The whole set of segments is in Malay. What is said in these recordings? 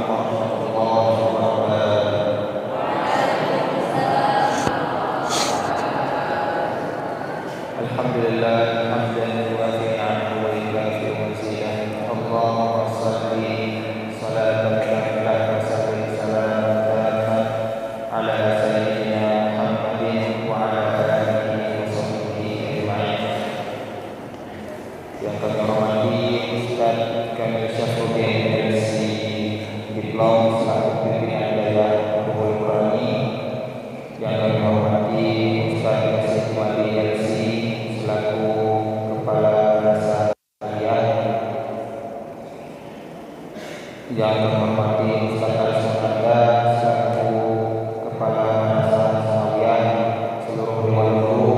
warahmatullahi wabarakatuh. Alhamdulillah hamdan yuwafi ni'amahu wa yukafi mazidah. Allahumma shalli salatan kamilah wa sallim salaman tamman ala sayyidina Muhammadin wa ala alihi wa sahbihi ajma'in. Yang kami hormati Ustaz Kamil Syafruddin LC Diplom selaku pimpinan daerah Bogor Qurani. Yang kami hormati Ustaz Yasir Madi LC selaku kepala Madrasah Aliyah. Yang kami hormati Ustaz Aris Anda selaku kepala Madrasah Aliyah, seluruh dewan guru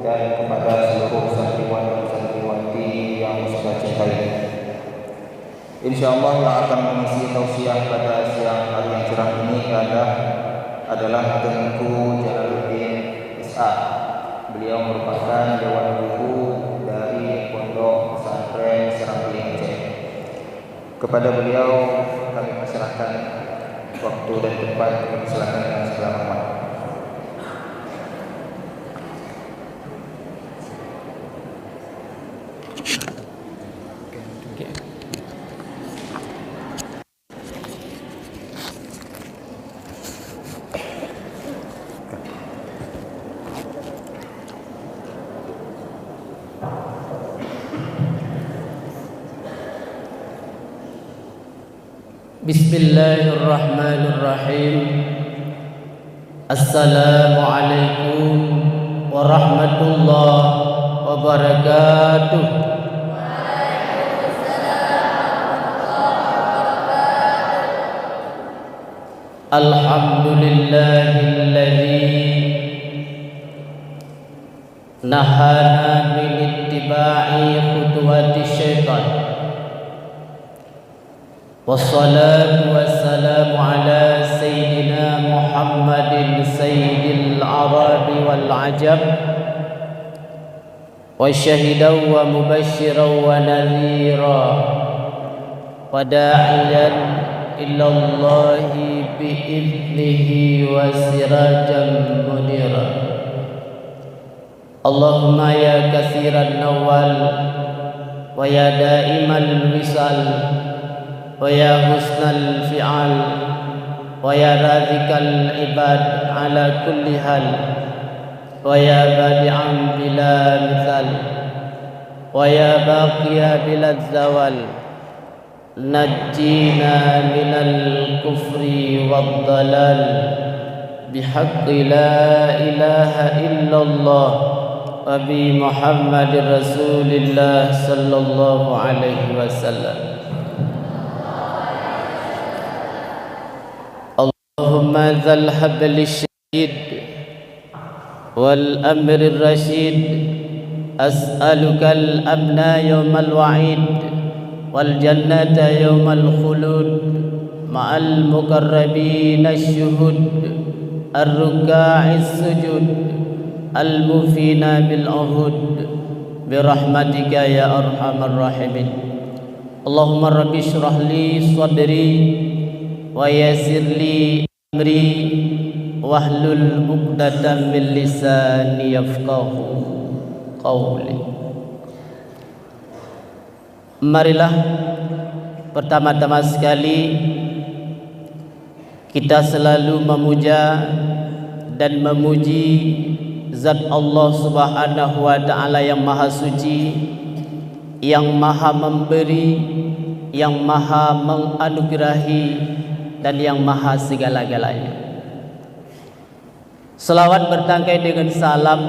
dan kepada seluruh santriwan dan santriwati yang saya cintai. Insyaallah yang akan mengisi tausiah pada siang hari yang cerah ini adalah Tengku Jalaluddin SA. Beliau merupakan dewan guru dari Pondok Pesantren Serambi Aceh. Kepada beliau kami persilahkan waktu dan tempat, kami persilahkan dengan segala hormat. Bismillahirrahmanirrahim. Assalamualaikum warahmatullahi wabarakatuh. Alhamdulillahilladzi nahana min ittiba'i khutuwati syaitan. Wassalatu wassalamu ala sayyidina Muhammadin sayyidil arabi wal ajab wa syahidan wa mubashiran wa nadhira wa da'iyan ilallahi bi'idnihi wa sirajan munira. Allahumma ya kathiran nawal wa ya da'imal wisal wa ya husnal fi'al wa ya radhikal ibad ala kulli hal wa ya badi'an bila mithal wa ya baqiya bila zawal najjina minal kufri wad dalal bihaqqi la ilaha illallah wa bi Muhammadir Rasulillah sallallahu alaihi wasallam. Allahumma dzal hablil syadid wal amrir rasyid as'aluka al amna yawmal wa'id wal jannata yawmal khulud ma'al muqarrabin asyuhud ar-ruka'is sujud al-mufina bil uhud birahmatika ya arhamar rahimin. Allahumma rabbi shrah li sadri wa yassir li amri wahlul 'uqdatam min lisani yafqahu qawli. Marilah pertama-tama sekali kita selalu memuja dan memuji Zat Allah Subhanahu wa ta'ala yang maha suci, yang maha memberi, yang maha menganugerahi, dan yang maha segala-galanya. Selawat bertangkai dengan salam,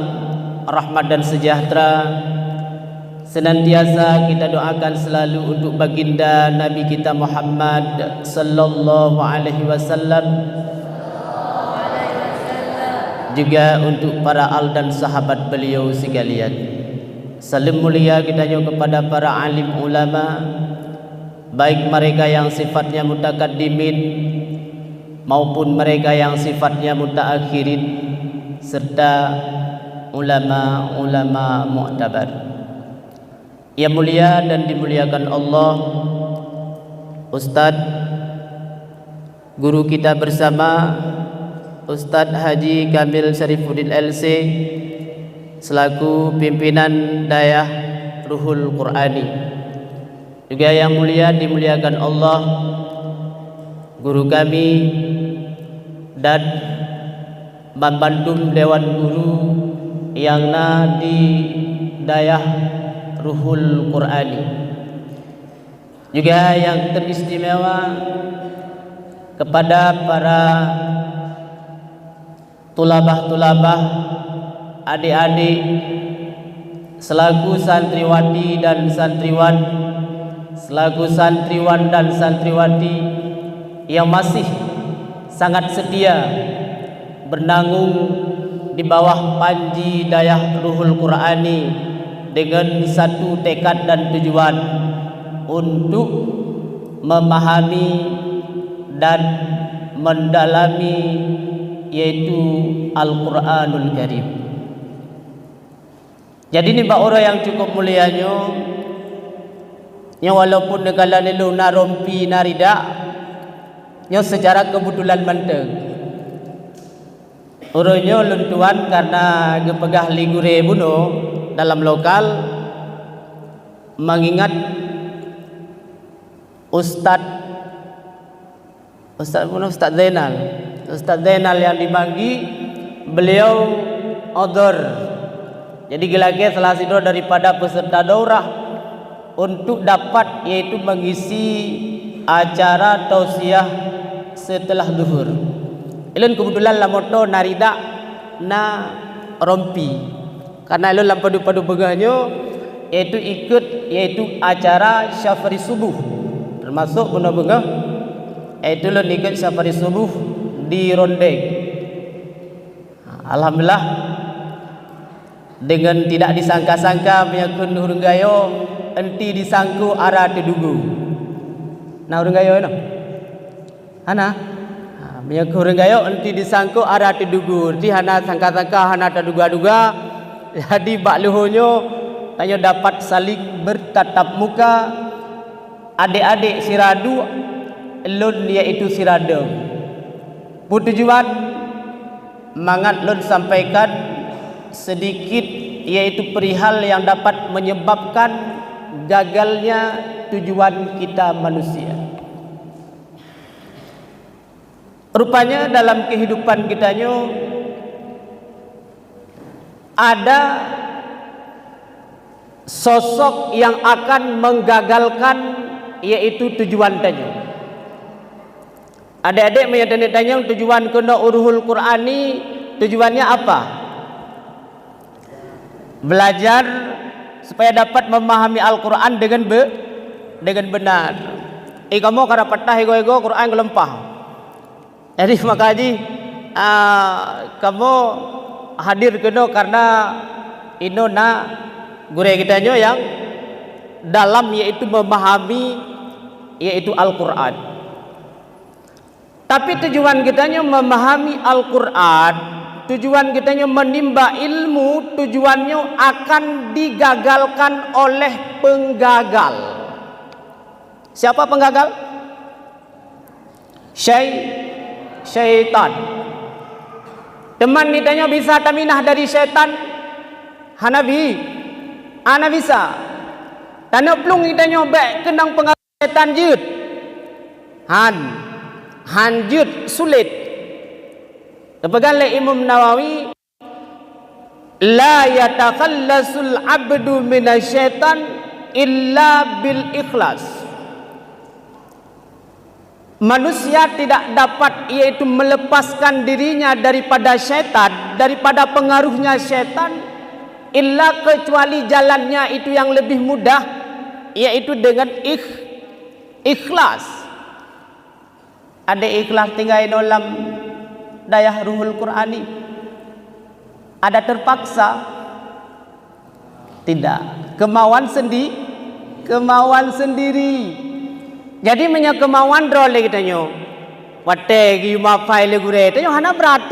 rahmat dan sejahtera senantiasa kita doakan selalu untuk baginda Nabi kita Muhammad sallallahu alaihi wasallam, juga untuk para al dan sahabat beliau sekalian. Salam mulia kita juga kepada para alim ulama, baik mereka yang sifatnya mutakaddimin maupun mereka yang sifatnya mutaakhirin, serta ulama-ulama mu'tabar. Yang mulia dan dimuliakan Allah, Ustadz guru kita bersama Ustadz Haji Kamil Syarifuddin LC selaku pimpinan Dayah Ruhul Qur'ani. Juga yang mulia dimuliakan Allah, guru kami dan membantu Dewan Guru yang di Dayah Ruhul Qur'ani. Juga yang teristimewa kepada para tulabah-tulabah, adik-adik selaku santriwati dan santriwan, selaku santriwan dan santriwati yang masih sangat setia bernanggung di bawah panji Dayah Ruhul Qur'ani dengan satu tekad dan tujuan untuk memahami dan mendalami yaitu Al-Quranul Karim. Jadi ni bak orang yang cukup mulianya, yang walaupun negala nelu narompi narida, yang secara kebetulan menteng. Orangnya lentuan karena gepegah ligure buno dalam lokal mengingat Ustaz Zainal yang dibagi beliau odor. Jadi gelage salah satu daripada peserta daurah untuk dapat yaitu mengisi acara tausiah setelah zuhur. Ilun kebetulan lamoto narida na rompi. Karena ilun lampadu-padu beganyo yaitu ikut yaitu acara syafari subuh. Termasuk guna-guna yaitu ilun ikut syafari subuh di Rondeng. Alhamdulillah dengan tidak disangka-sangka menyakun hurung gayo enti disangku arah tedugu. Nah hurung gayo no. Hana menyakun hurung gayo enti disangku arah tedugu. Enti hana sangka-sangka hana terduga-duga. Jadi bak luhunyo tanya dapat saling bertatap muka adik-adik siradu elun yaitu sirada. Tujuan mangat lun sampaikan sedikit yaitu perihal yang dapat menyebabkan gagalnya tujuan kita manusia. Rupanya dalam kehidupan kitanya ada sosok yang akan menggagalkan yaitu tujuan tanya. Adik-adik menyadari tujuan kena Ruhul Qur'ani, tujuannya apa? Belajar supaya dapat memahami Al-Quran dengan benar. Kamu karena patah ego Quran gelempah. Jadi makaji kamu hadir kena karena ino na gure kita yang dalam yaitu memahami yaitu Al-Quran. Tapi tujuan kitanya memahami Al-Quran, tujuan kitanya menimba ilmu, tujuannya akan digagalkan oleh penggagal. Siapa penggagal? Syaitan. Teman kitanya bisa taminah dari syaitan? Hanabi, ana bisa. Tanah plung kitanya baik kenang penggagal syaitan jut. Hanjut sulit. Tepegan oleh Imam Nawawi, la yatakhallasul abdu minasyaitan illa bil ikhlas. Manusia tidak dapat yaitu melepaskan dirinya daripada syaitan, daripada pengaruhnya syaitan, illa kecuali jalannya itu yang lebih mudah, yaitu dengan ikhlas. Ada ikhlas tinggal dalam Dayah Ruhul Qur'ani. Ada terpaksa? Tidak. Kemauan sendiri. Jadi punya kemauan role kitanya. Wate gi mafai le gure tanyo hana berat.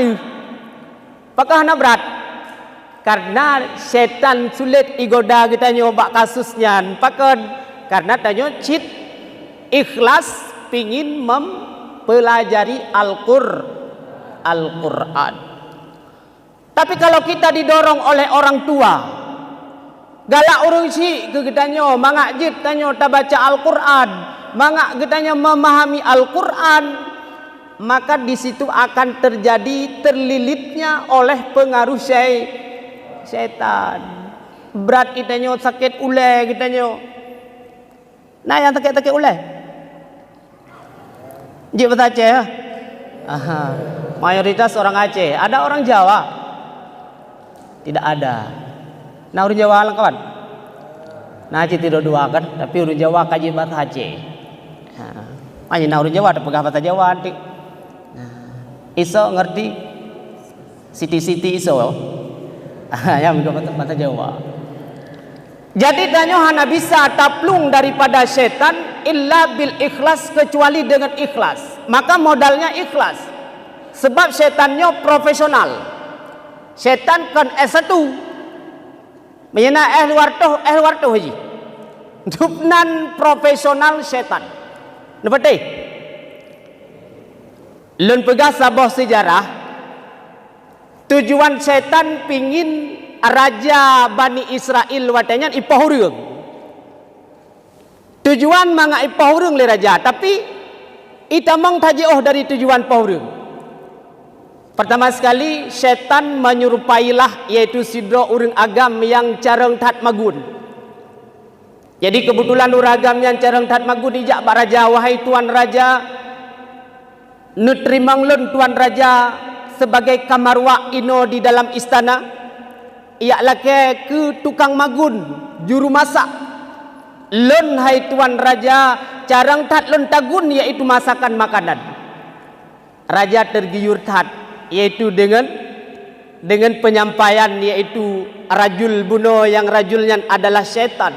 Apakah hana berat? Karena setan sulit igoda kitanya bak kasusnya. Pakon karena tanyo cit ikhlas pingin mempelajari Al-Quran. Tapi kalau kita didorong oleh orang tua, galak urung si kegitannya mangak jit tanyo ta baca Al-Quran, mangak getanya memahami Al-Quran, maka di situ akan terjadi terlilitnya oleh pengaruh syaitan. Berat kitanya, sakit ulai kitanya. Nah yang sakit ulai jik bahasa Aceh ya? Aha. Mayoritas orang Aceh. Ada orang Jawa? Tidak ada. Nah orang Jawa lang kawan. Nah Aceh tidak dua kan, tapi orang Jawa kaji bahasa Aceh. Nah orang Jawa ada pegah bahasa Jawa nanti. Iso ngerti siti-siti iso. Ya bahasa Jawa. Jadi danyo hana bisa taplung daripada setan illa bil ikhlas, kecuali dengan ikhlas. Maka modalnya ikhlas. Sebab setannya profesional. Setan kan S1. Menyena warto haji. Dupnan profesional setan. Ngerti? Lun pegah sabah sejarah. Tujuan setan pingin Raja Bani Israel watanya ipahurung. Tujuan manga ipahurung le raja, tapi itamang tajioh dari tujuan pahurung. Pertama sekali setan menyerupailah yaitu sidro urang agam yang careng tat magun. Jadi kebetulan uragam yang careng tat magun ijak bak raja, wahai tuan raja, nutrimang lun tuan raja sebagai kamarwa ino di dalam istana. Ialah ke tukang magun, juru masak. Lun hai tuan raja, carang tat lun tagun yaitu masakan makanan. Raja tergiur tat yaitu dengan penyampaian yaitu rajul buno yang rajulnya adalah setan.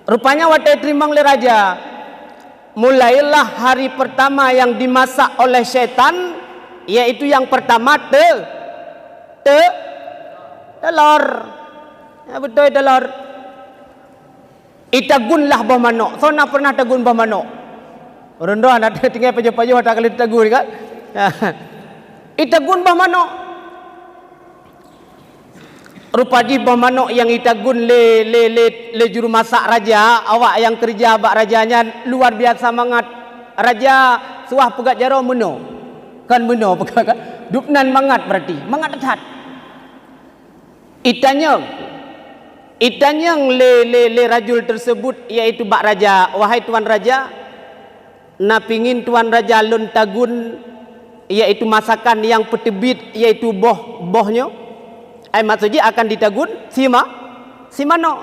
Rupanya watai terimang le raja. Mulailah hari pertama yang dimasak oleh setan, yaitu yang pertama telur. Ya betul telur. Itagunlah bah manok. So nak pernah tagun bah manok. Orang doa nak tinggal paju-paju ada kali tagun kan. Itagun bah manok. Rupanya bah manok yang itagun le juru masak raja, awak yang kerja bak rajanya luar biasa mangat. Raja suah pegat jaro meno. Kan meno pegat kan. Dupnan mangat berarti. Mangat dekat. Itanya le rajul tersebut yaitu bak raja, wahai tuan raja, na pingin tuan raja lun tagun yaitu masakan yang petebit yaitu bohnya. Maksudnya akan ditagun simano.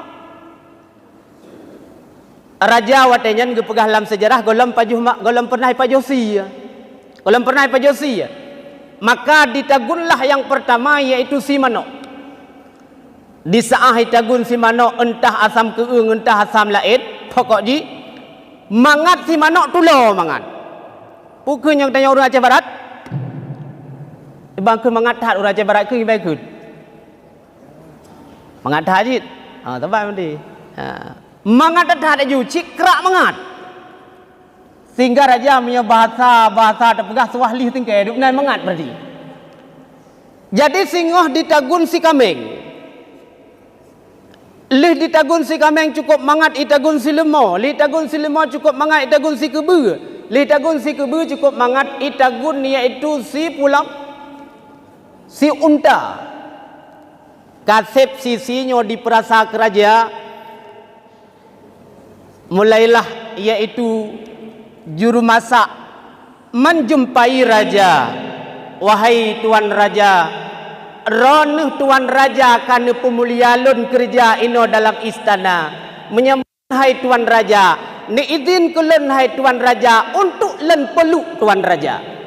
Raja watenyan gepegah dalam sejarah golem pernah pajosi. Golem pernah pajosi. Maka ditagunlah yang pertama yaitu simano. Di saat hitagun si manok entah asam keung entah asam lain, pokok ji mangat si manok tulo mangat. Pukul yang tanya orang Aceh Barat, bangku mangat hat orang Aceh Barat ke baik. Mangat hajit, tempat mandi. Mangat hat ju cikrak mangat. Sehingga raja punya bahasa terpegah swahli tingkai hidup nan mangat berarti. Jadi singoh ditagun si kambing. Lih ditagun si kambing cukup mangat itagun si lemau. Lih tagun si lemau cukup mangat itagun si kebe. Lih tagun si kebe cukup mangat itagun yaitu si pulang si unta. Kasep sisinya di perasa keraja. Mulailah yaitu juru masak menjumpai raja. Wahai tuan raja, ronuh tuan raja kana pemulialun kerja ino dalam istana. Menyambut hai tuan raja, ni izin ke len hai tuan raja untuk len peluk tuan raja.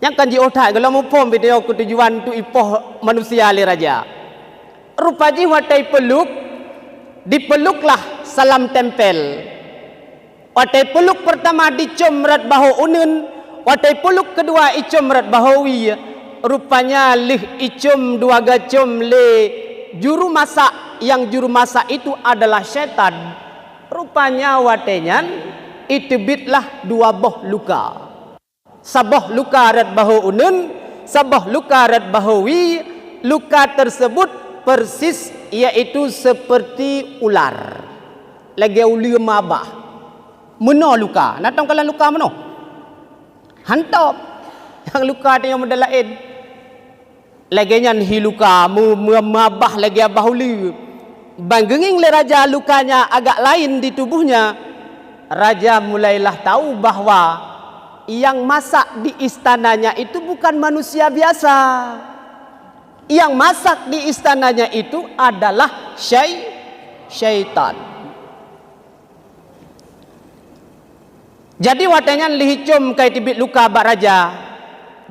Yang kan diotak kalau mau pom video ketujuan tu ipoh manusia le raja. Rupaji watai peluk, dipeluklah salam tempel. Watai peluk pertama dicium rat bahu unun, watai peluk kedua icium rat bahawi. Rupanya lih icum dua gacum le juru masak, yang juru masak itu adalah setan. Rupanya watenyan itibitlah dua boh luka. Sabah luka rat bahu unun, sabah luka rat bahawi. Luka tersebut persis iaitu seperti ular. Lagi uli mabah. Meno luka. Natang kala luka meno? Hantap. Yang luka dia yang mendalain. Lagi nyan hi luka mabah lagi abah uli. Banggenging le raja lukanya agak lain di tubuhnya. Raja mulailah tahu bahwa yang masak di istananya itu bukan manusia biasa. Yang masak di istananya itu adalah syaitan. Jadi watanya lihicum kai tibit luka bak raja.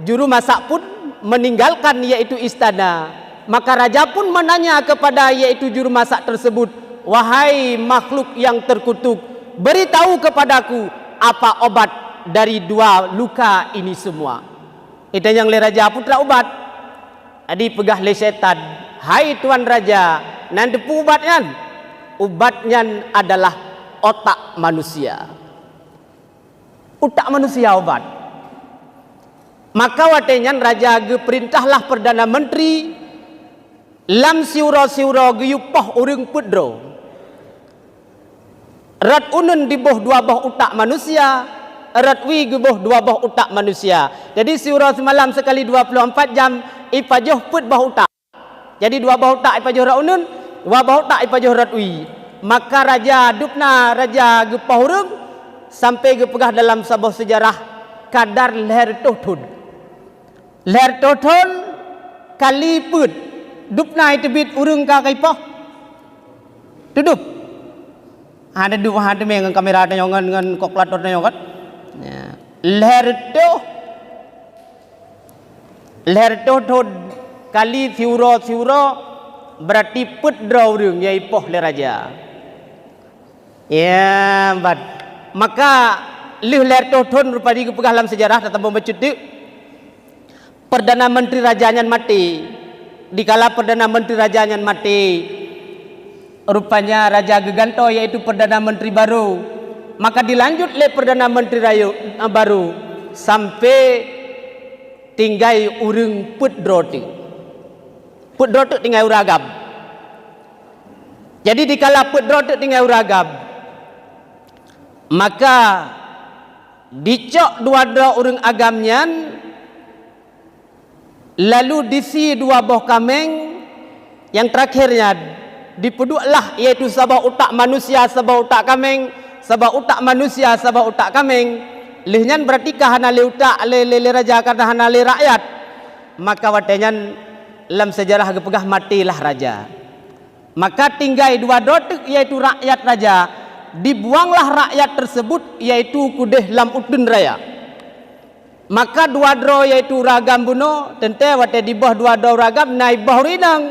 Juru masak pun meninggalkan yaitu istana. Maka raja pun menanya kepada yaitu juru masak tersebut, "Wahai makhluk yang terkutuk, beritahu kepadaku apa obat dari dua luka ini semua." Itu yang le raja putra obat. Adi pegah le setan, "Hai tuan raja, nan depu ubatnya?" Ubatnya adalah otak manusia. Otak manusia obat. Maka watenya raja ge perintahlah perdana menteri lam siura-siura ge yupah urang pedro. Rat unun di boh dua boh otak manusia, rat wi ge boh dua boh otak manusia. Jadi siura semalam sekali 24 jam ipajoh put boh otak. Jadi dua boh otak ipajoh rat unun, dua boh otak ipajoh rat wi. Maka raja dupna raja ge pahurung sampai ge pegah dalam sebuah sejarah kadar leher tohun. Leher tohun kali put dupna itu bit urung ka kaipah. Tudup. Ada dua ada mengan kamera ada ngan koklator ngan. Ya. Leher tohun kali siuro berarti put draw urung yai poh le raja. Ya, maka leher tohun rupanya kepegah dalam sejarah tetap membaca Perdana Menteri rajanya mati. Dikala Perdana Menteri rajanya mati, rupanya raja geganto yaitu Perdana Menteri baru. Maka dilanjut le Perdana Menteri baru sampai tinggai urang pudrotu. Pudrotu tinggai uragam. Jadi dikala pudrotu tinggai uragam, maka dicok dua urang agamnya. Lalu disi dua boh kameng. Yang terakhirnya dipeduklah yaitu sabah utak manusia sabah utak kameng, sabah utak manusia sabah utak kameng. Lihnya berarti kahana le utak le raja karena hana le rakyat. Maka watenyan dalam sejarah kepegah matilah raja. Maka tinggal dua dotek yaitu rakyat raja. Dibuanglah rakyat tersebut yaitu kudeh lam udun raya. Maka dua dro yaitu ragam buno tente wate di bawah dua dro ragam naik bawah rinang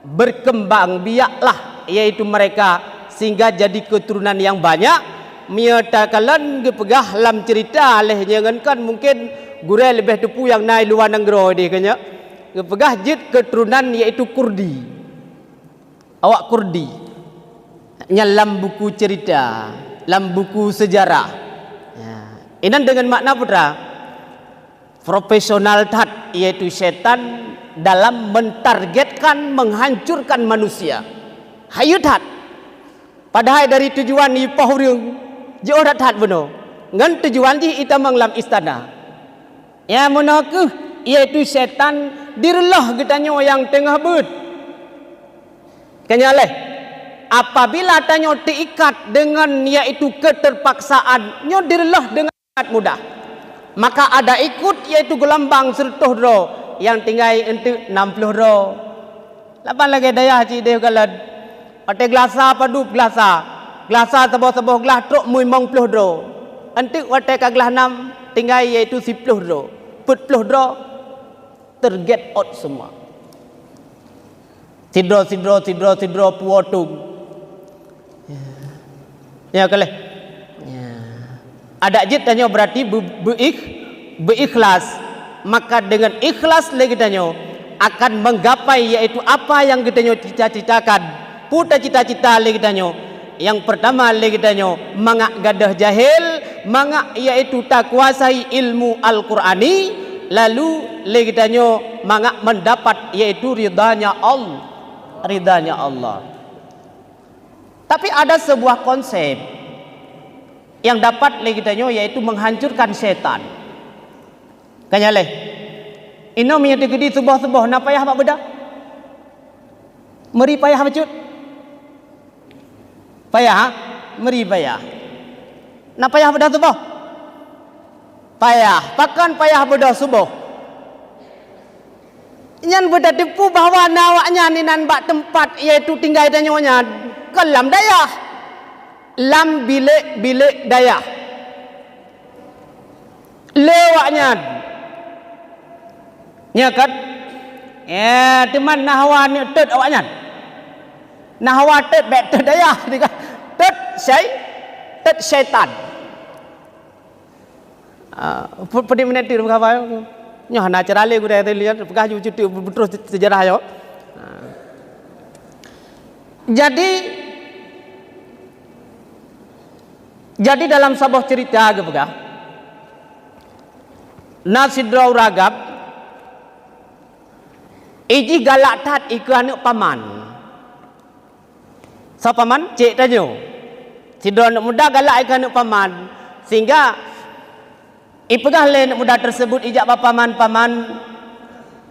berkembang biaklah yaitu mereka sehingga jadi keturunan yang banyak. Miata kalan gepegah lam cerita leh jangan kan mungkin gure lebih tepu yang naik luar negro dia kanya gepegah jid keturunan yaitu Kurdi. Awak Kurdi nyalam buku cerita, lam buku sejarah. Ya. Ini dengan makna putra profesional tat yaitu setan dalam mentargetkan menghancurkan manusia. Hayu tat. Padahal dari tujuan ni pahurung jauh tat beno. Ngan tujuan di ita manglam istana. Ya menaku yaitu setan dirlah getanyo yang tengah bet. Kenyaleh apabila tanyo diikat dengan yaitu keterpaksaan nyo dirlah dengan sangat mudah. Maka ada ikut yaitu gelambang 100 ro yang tinggal untuk 60 ro. Lapan lagi daya cik deh galad. Ate glasa padu glasa. Glasa seboh-seboh gelas truk mui mong 10 ro. Antik wate ka gelas 6 tinggal yaitu 10 ro. 40 ro terget out semua. Sidro puotung. Ya kaleh. Ada jid tanya berarti berikhlas. Maka dengan ikhlas lagi tanya akan menggapai yaitu apa yang kita cita-citakan. Puta cita-cita lagi tanya Yang pertama lagi tanyo mangak gadah jahil, mangak iaitu tak kuasai ilmu Al-Qur'ani, lalu lagi tanyo mangak mendapat iaitu ridanya Allah. Ridanya Allah. Tapi ada sebuah konsep yang dapat lagi tanyo yaitu menghancurkan setan. Kanyaleh. Ino menyatu gedi subuh-subuh na payah bak bedah. Meri payah bacut. Payah, ha? Meri payah. Na payah bedah subuh. Payah, pakan payah bedah subuh. Nyan bedah tipu bahawa nawaknya ni nan bak tempat iaitu tinggal danyonya kelam dayah. Lam bilik dayah. Lewaknya. Nya kan? Teman nahwa ni tet awaknya. Nahwa tet bet tet dayah. Tet syaitan. Pedi menit tu berapa? Nyoh na cerale ku dah lihat pegah cuti terus sejarah yo. Jadi dalam sebuah cerita ke pegah. Nasidrau ragab iji galak tat iku anak paman. Sa paman cik tanyo. Sidro anak muda galak iku anak paman sehingga ipegah le anak muda tersebut ijak paman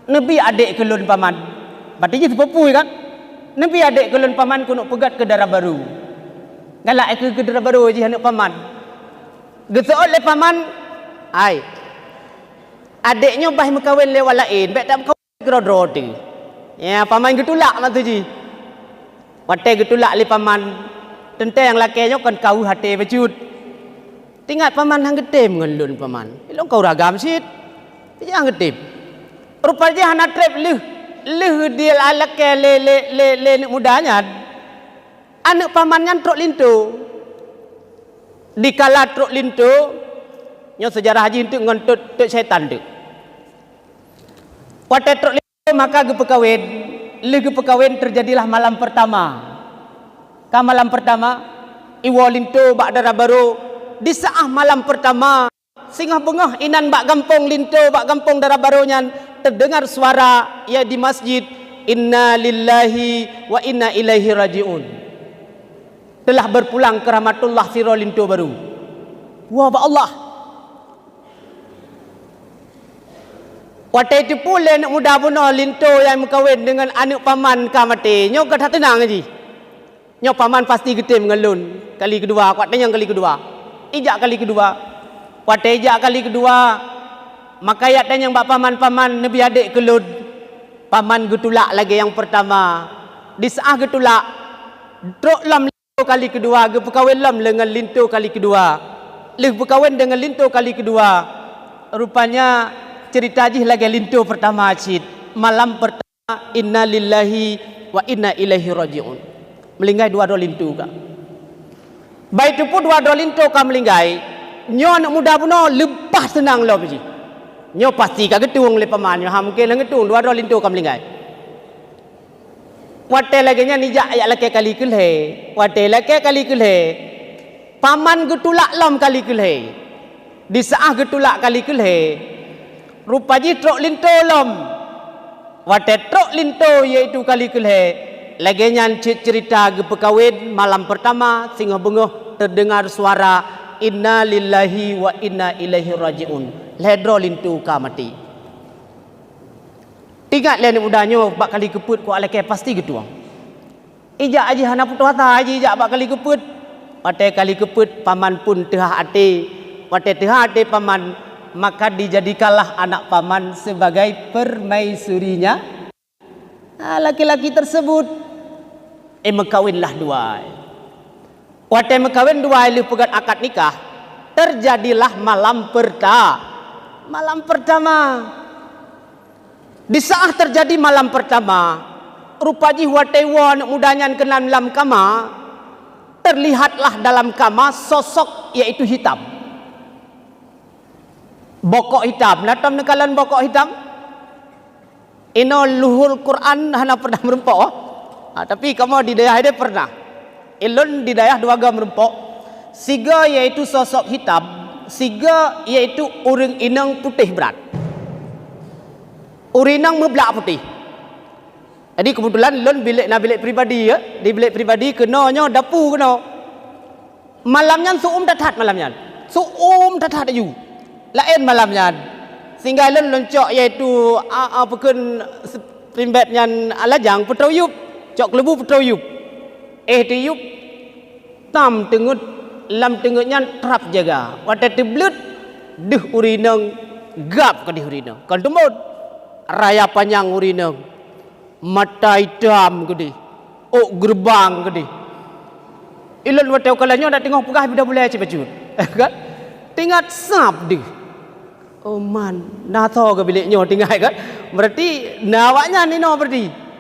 nebi adik kelun paman. Berarti je sepupu kan? Nebi adik kelun paman ku nak pegat ke darah baru. Galak ke darah baru je anak paman. Gesoot le paman, ai. Adiknya bah mekawin le walain, bek tak mekawin grodro tu. Ya, paman getulak mak tu ji. Wate getulak le paman. Tente yang lakinya kan kau hati becut. Tinggal paman hang getem ngelun paman. Ilong kau ragam sit. Jangan getem. Rupanya hana trip leh dia alak le mudanya. Anak pamannya truk lintu. Dikala truk lintu, nyo sejarah haji untuk ngontut syaitan tu. Wate truk lintu maka gepekawin. Le gepekawin terjadilah malam pertama. Ka malam pertama iwo lintu bak darah baru di saat malam pertama singah bengah inan bak gampung lintu bak gampung darah barunya terdengar suara ya di masjid, inna lillahi wa inna ilaihi rajiun. Telah berpulang ke rahmatullah siro lintu baru. Wah ba Allah. Waktu itu pula nak muda bunuh lintu yang mengkawin dengan anak paman kamati. Nyo kata tenang aja. Nyo paman pasti getem ngelun. Kali kedua, kuat yang kali kedua. Ijak kali kedua. Waktu ijak kali kedua, maka ayat dan yang bak paman-paman nebi adik kelud. Paman getulak lagi yang pertama. Di saat getulak, truk lam lintu kali kedua, gepekawin lam dengan lintu kali kedua. Leh berkawin dengan lintu kali kedua. Rupanya cerita jih lagi lintu pertama cid. Malam pertama inna lillahi wa inna ilaihi rajiun. Melinggai dua lintu ka. Baik tu pun dua lintu ka melinggai. Nyo anak muda puno lepas senang lo biji. Nyo pasti ka getung le paman nyo ha mungkin lang getung dua lintu ka melinggai. Wate lagi nya nijak ayat laki kali kelhe. Wate laki kali kelhe. Paman getulak lam kali kelhe. Di saat getulak kali kelhe. Rupanya truk lintu lam. Wate truk lintu iaitu kali kelhe. Lagi nyan cerita gepekawin malam pertama singa bengoh terdengar suara inna lillahi wa inna ilaihi rajiun. Ledro lintu ka mati. Tiga lain mudanya bak kali keput ku alake pasti gitu. Ijak aji hana putu hata aji ijak bak kali keput. Wate kali keput paman pun tehah ate. Wate tehah ate paman maka dijadikanlah anak paman sebagai permaisurinya. Laki-laki tersebut mekawinlah dua. Waktu mekawin dua ilu pegat akad nikah, terjadilah malam pertama. Di saat terjadi malam pertama, rupanya waktu wan mudanya kenal dalam kama, terlihatlah dalam kama sosok yaitu hitam. Bokok hitam. Natam nekalan bokok hitam. Ino luhul Quran hana pernah merempok. Tapi kamu di daerah ini pernah. Elon di daerah dua gam rempok. Siga iaitu sosok hitam, siga iaitu orang inang putih berat. Orang inang meblak putih. Jadi kebetulan Elon bilik pribadi ya, di bilik pribadi kenanya dapur kena. Malamnya suum tatat malamnya. Suum tatat ayu. Lain malamnya. Sehingga Elon loncok iaitu apakun primbetnya alajang petroyup, cok lebu petroyup. Tiyup tam tengut lam tengutnya trap jaga. Wata teblut deh urinang gap ke di urinang. Kan temut raya panjang urinang. Mata hitam gede. Oh gerbang gede. Ilon watau kalanya nak tengok pegah bila boleh cepat-cepat. Kan? Tingkat sap deh. Oh man, nah tahu ke biliknya tinggal kan? Berarti nawaknya ni no berarti.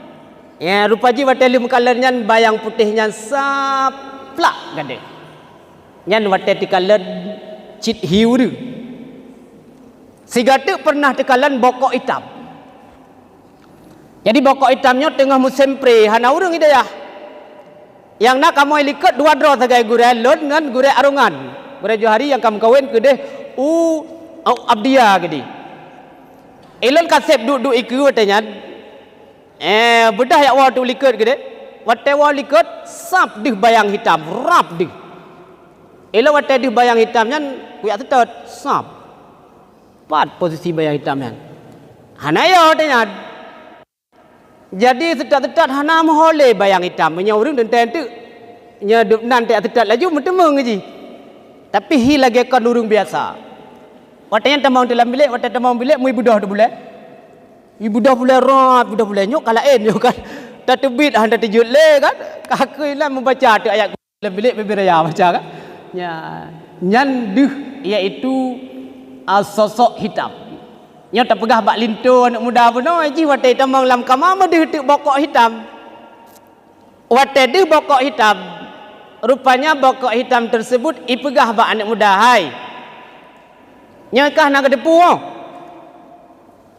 Ya rupaji watelum kalernya bayang putihnya saplak gede. Nyan watet kaler cit hiu tu. Siga tu pernah tekalan bokok hitam. Jadi bokok hitamnya tengah musim pre hana urang hidayah. Yang nak kamu likat dua draw sagai gure lon dengan gure arungan. Gure Johari yang kamu kawin gede abdia gede. Elon kasep duduk iku watenya. Bedah yak wa tu likat gede. Wate wa likat sap dih bayang hitam rap dih. Elo wate dih bayang hitamnya kuyak tetet sap. Pat posisi bayang hitamnya. Hanaya watenya. Jadi tetat-tetat hana mohole bayang hitam punya urang dan tentu nya dupnan tak tetat laju mentemeng ji. Tapi hi lagi kan urang biasa. Watenya tamang dalam bilik, wate tamang bilik mu budah tu boleh. Ibu dah boleh rap, budak boleh nyok kalain nyok kan. Tak tebit handa tejut le kan. Kakak lah membaca tu ayat dalam bilik beberaya baca kan. Ya, nyan deh iaitu sosok hitam. Nya tak pegah bak linto anak muda pun ji watai tamang lam kamar deh tu bokok hitam. Watai deh bokok hitam. Rupanya bokok hitam tersebut ipegah bak anak muda hai. Nya kah nak depu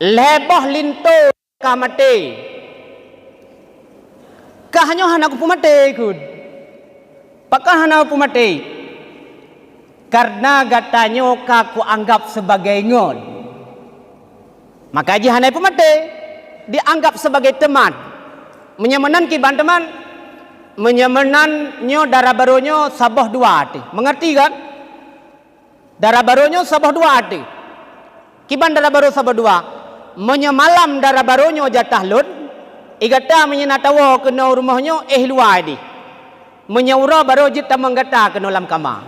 lebah linto kah mati. Kahnya hana ku mati kud. Pakah hana ku mati. Karena gatanyo kaku anggap sebagai ngon. Maka ji hana ku mati. Dianggap sebagai teman. Menyamanan kiban teman. Menyamanannya darah barunya sabah dua hati. Mengerti kan? Darah barunya sabah dua hati. Kiban darah baru sabah dua. Menyemalam darah barunya jatah lun. Igata menyenatawa kena rumahnya luar di. Menyaura baru jita menggata kena dalam kamar.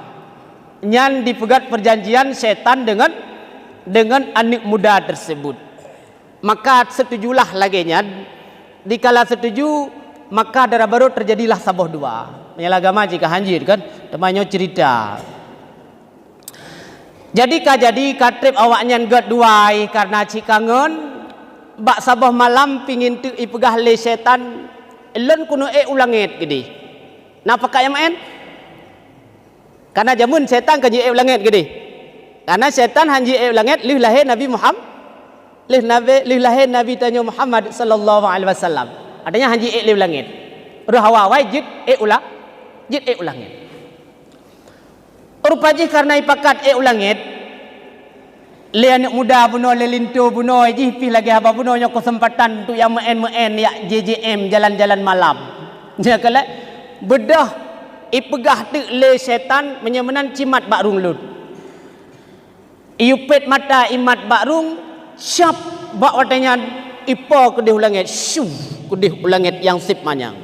Nyan dipegat perjanjian setan dengan anak muda tersebut. Maka setujulah laginya. Dikala setuju maka darah baru terjadilah sabah dua. Menyalagama jika hanjir kan. Temannya cerita. Jadi katrip awaknya ngat duai karena cikangen bak sabah malam pingin tu ipegah le setan elon kuno ulangit gede. Napa kaya main? Karena jamun setan kan je ulangit gede. Karena setan hanji ulangit lih lahir Nabi Muhammad lih lahir Nabi tanya Muhammad sallallahu alaihi wasallam. Adanya hanji lih ulangit. Ruhawa wajib ulangit. Rupaji karena ipakat ulangit le anak muda buno le linto buno ji pi lagi haba buno nya kesempatan tu yang men ya JJM jalan-jalan malam. Dia kala bedah ipegah tu le setan menyamanan cimat bakrung lut. Iupet mata imat bakrung syap bak watanya ipo kedih ulangit syuh kedih ulangit yang sip manyang.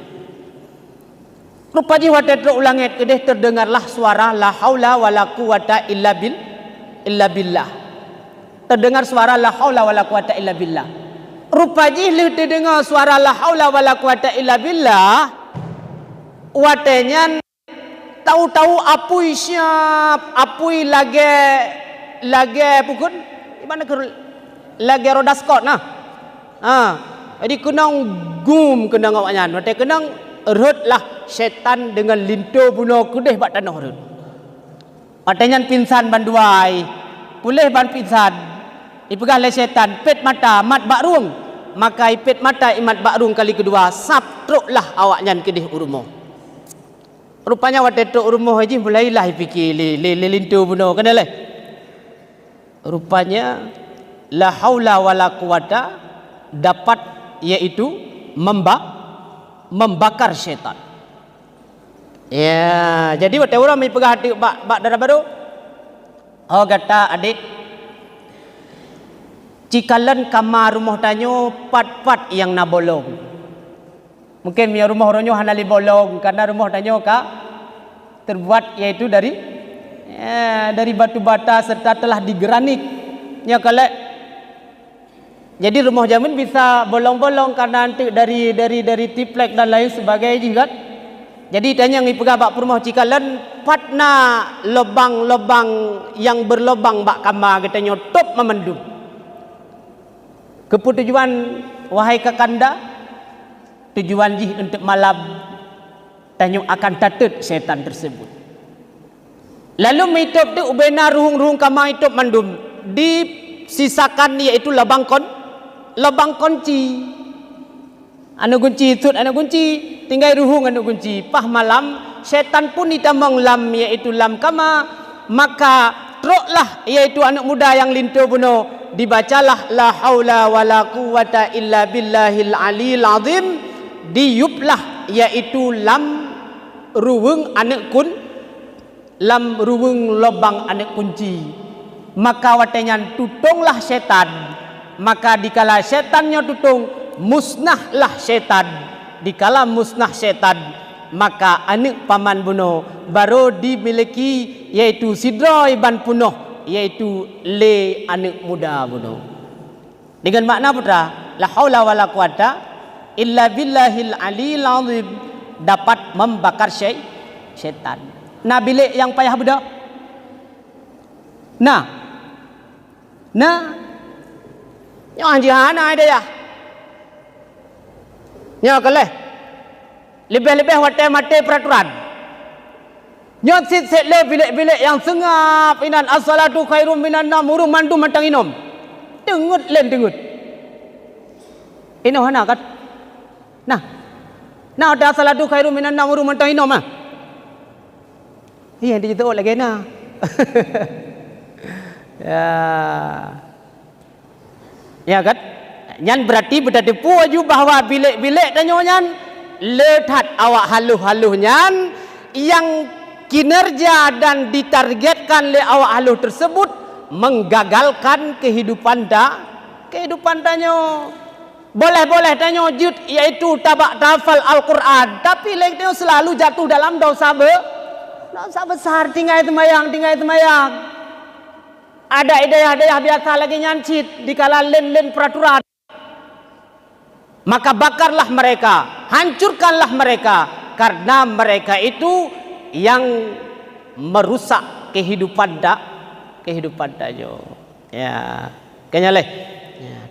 Rupaji watet ulangit kedih terdengarlah suara la haula wala quwata illa billah. Terdengar suara la haula wala quwata illa billah. Rupaji li terdengar suara la haula wala quwata illa billah. Watenya tahu-tahu apui siap, apui lage pukun gimana ke lage roda skot nah. Jadi kenang gum kenang awaknya. Wate kenang erutlah setan dengan linto buno kudeh bak tanah erut. Watenya pingsan banduai. Pulih ban pingsan. Ipegah le setan pet mata mat bakrung. Maka ipet mata imat bakrung kali kedua saptruklah awaknya kedih urumo. Rupanya waktu itu rumah haji mulailah fikir lintu bunuh kena leh. Rupanya la haula wala quwata dapat yaitu membakar syaitan. Ya, jadi waktu orang mai pegah hati bak darah baru. Oh kata adik, cikalan kamar rumah tanyo pat-pat yang na bolong. Mungkin punya rumah orangnya hanali bolong karena rumah tanyo terbuat yaitu dari batu bata serta telah digeranik. Ya kalau jadi rumah jamin bisa bolong-bolong karena nanti dari tiplek dan lain sebagainya juga. Jadi tanya ngi pegah bak rumah cikalan patna lubang-lubang yang berlubang bak kamar katanya top memendum. Keputujuan wahai kakanda, tujuan jih untuk malam tanya akan tatut setan tersebut. Lalu mitop tu ubena ruhung-ruhung kamar itu mandum disisakan yaitu lubang kunci. Anu kunci tut anu kunci tinggal ruhung anu kunci. Pah malam setan pun ditamang lam yaitu lam kama, maka troklah yaitu anak muda yang lintu bunuh dibacalah la haula wala quwata illa billahil aliyil azim, diuplah yaitu lam ruwung anak lam ruwung lubang anak kunci, maka watenya tutunglah setan, maka dikala setannya tutung musnahlah setan, dikala musnah setan maka anak paman bunuh baru dimiliki yaitu sidroi ban punuh yaitu le anak muda bunuh. Dengan makna putra la haula wala quwata illa billahil aliyil azim, dapat membakar syaitan. Nah bilik yang payah budak. Nah yang jihana ada ya. Nya kaleh lebih-lebih mate peraturan. Nya sit le bilik-bilik yang sengap inan as-salatu khairum minan naum urung mandu matang inom. Dengut len dengut. Ino hana kat. Nah ada as-salatu khairum minan naum urung matang inom ah. Iya dia tu lagi na. Ya kan? Nyan berarti berdepu aju bahwa bilik-bilik tanyo nyan letat awak haluh-haluh nyan yang kinerja dan ditargetkan le awak haluh tersebut menggagalkan kehidupan tanyo. Boleh tanyo jud yaitu tabak tafal Al-Quran, tapi lek tanyo selalu jatuh dalam dosa besar, tinggal semayang. Ada idayah biasa lagi nyancit dikala len peraturan. Maka bakarlah mereka, hancurkanlah mereka, karena mereka itu yang merusak kehidupan dayo. Ya, kanya leh.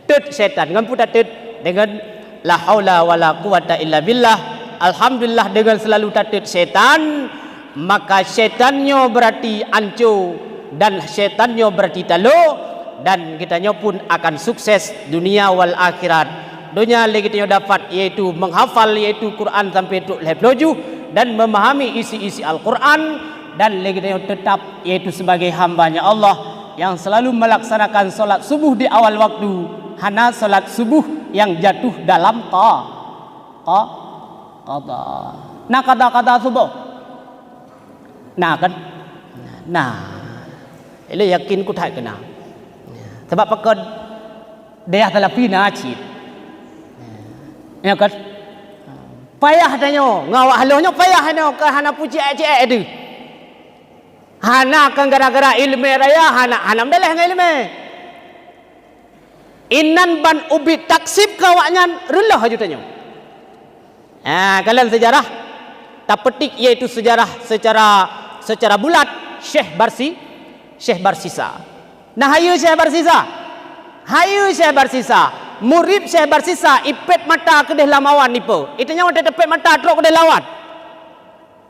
Tut setan dengan putar tut dengan la haula wala quwata illa billah. Alhamdulillah dengan selalu tatut setan, maka setannya berarti ancu dan setannya berarti talo, dan kitanya pun akan sukses dunia wal akhirat. Dunia lagi kita dapat yaitu menghafal yaitu Quran sampai tuk lebloju dan memahami isi-isi Al-Quran, dan lagi kita tetap yaitu sebagai hambanya Allah yang selalu melaksanakan solat subuh di awal waktu, hana solat subuh yang jatuh dalam qada. Nah kata subuh. Nah kan. Nah ini yakin ku tak kena. Sebab pakon dia telah pina cip. Ya kan? Payah tanyo, ngawak haluhnya payah tanyo ke hana puji cek tu. Hana kan gara-gara ilmu raya hana mdalah ngai ilmu. Inan ban ubi taksib kawaknya relah aja tanyo. Kalian sejarah tak petik yaitu sejarah secara bulat Syekh Barsisa. Nah hayu Syekh Barsisa. Murid Syekh Barsisa ipet mata kedeh lamawan nipo. Itunya wate tepet mata trok kedeh lawat.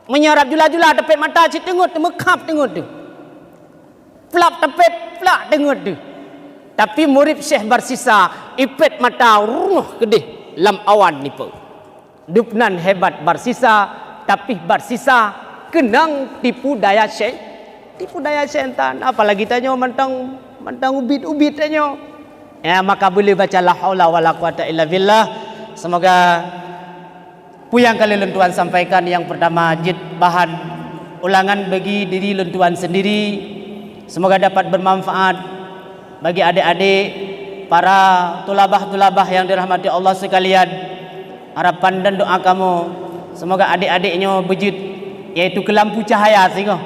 Menyarap jula-jula tepet mata cik tengut mekap tengut tu. Plak tepet plak tengut tu. Tapi murid Syekh Barsisa ipet mata ruh kedeh lam awan nipo. Dupnan hebat Barsisa, tapi Barsisa kenang tipu daya syaitan, apalagi tanyo mentang ubit tanyo. Ya, maka boleh baca la haula wala quwata illa billah. Semoga yang kali lentuan sampaikan yang pertama jid bahan ulangan bagi diri lentuan sendiri. Semoga dapat bermanfaat bagi adik-adik para tulabah yang dirahmati Allah sekalian. Harapan dan doa kamu semoga adik-adiknya bejit yaitu ke lampu cahaya sehingga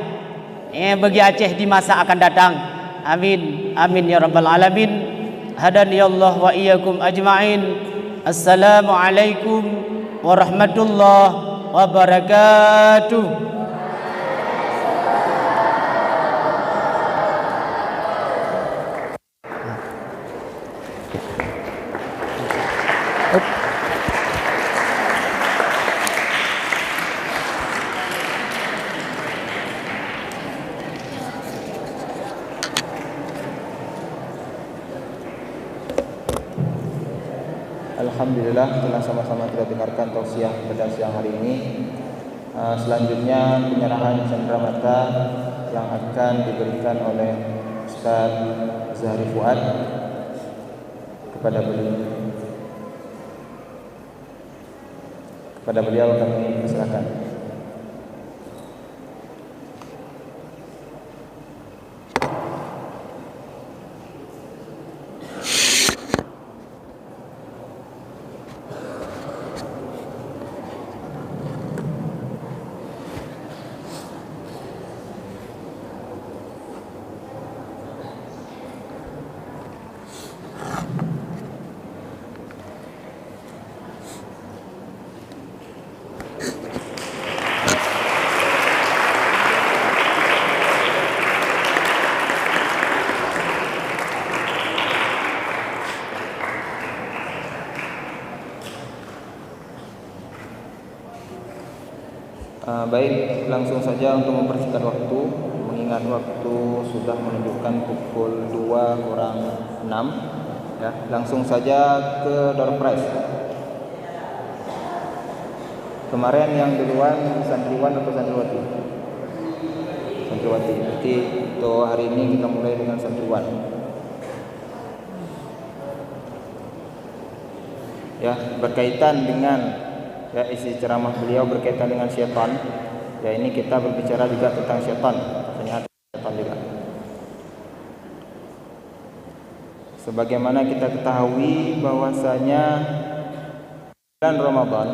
bagi Aceh di masa akan datang. Amin amin ya rabbal alamin. Hadani Allah wa iyyakum ajma'in. Assalamualaikum warahmatullahi wabarakatuh. Alhamdulillah telah sama-sama kita dengarkan tausiah pada siang hari ini. Selanjutnya penyerahan cendramata yang akan diberikan oleh Ustaz Zahri Fuad kepada beliau kami persilakan. Baik, langsung saja untuk mempersingkat waktu, mengingat waktu sudah menunjukkan pukul 2:06 ya. Langsung saja ke door prize. Kemarin yang duluan santriwan atau santriwati? Santriwati. Jadi untuk hari ini kita mulai dengan santriwan. Ya, berkaitan dengan isi ceramah beliau berkaitan dengan syaitan. Ya, ini kita berbicara juga tentang syaitan. Ternyata syaitan juga. Sebagaimana kita ketahui bahwasanya bulan Ramadan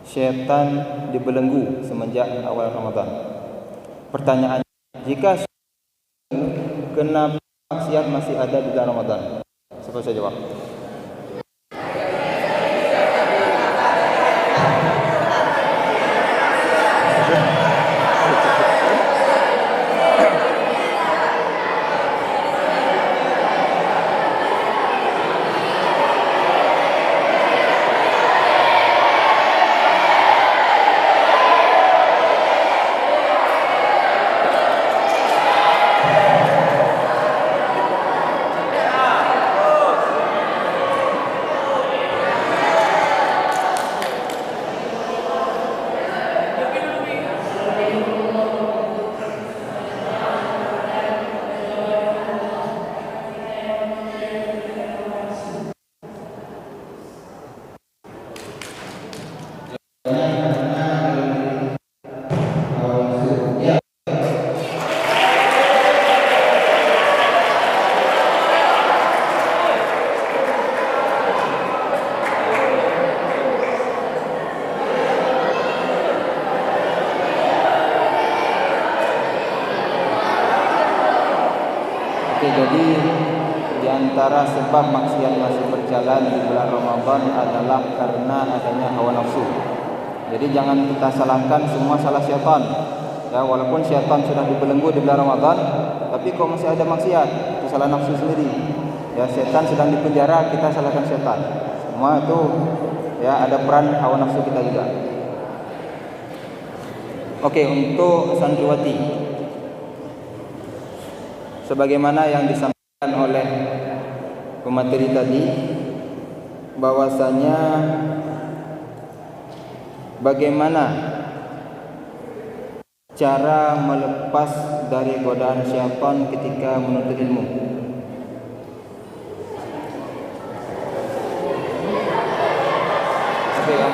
syaitan dibelenggu semenjak awal Ramadan. Pertanyaannya, jika kenapa maksiat masih ada di bulan Ramadan? Siapa saya jawab? Jadi di antara sebab maksiat masih berjalan di bulan Ramadan adalah karena adanya hawa nafsu. Jadi jangan kita salahkan semua salah syaitan. Ya, walaupun syaitan sudah dibelenggu di bulan Ramadan, tapi kok masih ada maksiat, itu salah nafsu sendiri. Ya, syaitan sedang dipenjara, kita salahkan syaitan. Semua itu ya ada peran hawa nafsu kita juga. Oke, untuk santriwati, sebagaimana yang disampaikan oleh pemateri tadi, bahwasanya bagaimana Cara melepas dari godaan syaitan ketika menuntut ilmu. Oke ya.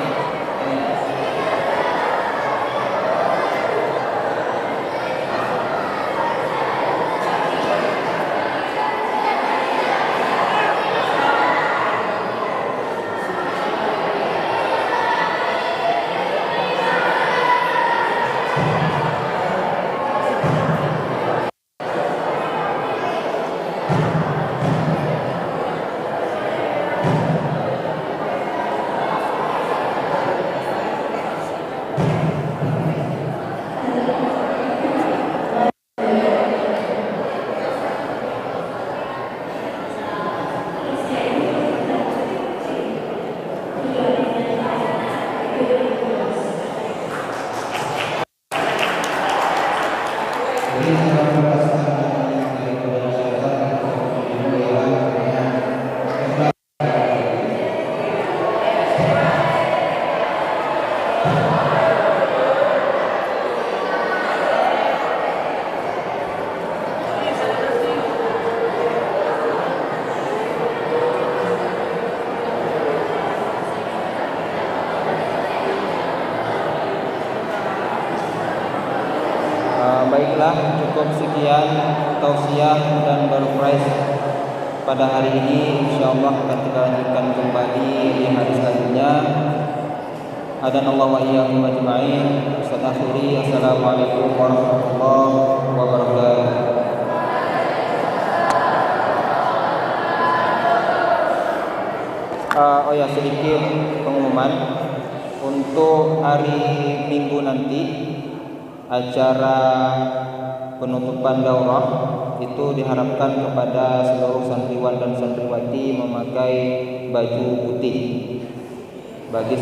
Baiklah, cukup sekian tausiah dan surprise pada hari ini. Insyaallah akan kita lanjutkan kembali di hari selanjutnya. Adanallahu wa iyyakum ajma'in. Assalamualaikum warahmatullahi wabarakatuh. Oh ya, sedikit pengumuman untuk hari Minggu nanti. Acara penutupan daurah itu diharapkan kepada seluruh santriwan dan santriwati memakai baju putih. Bagi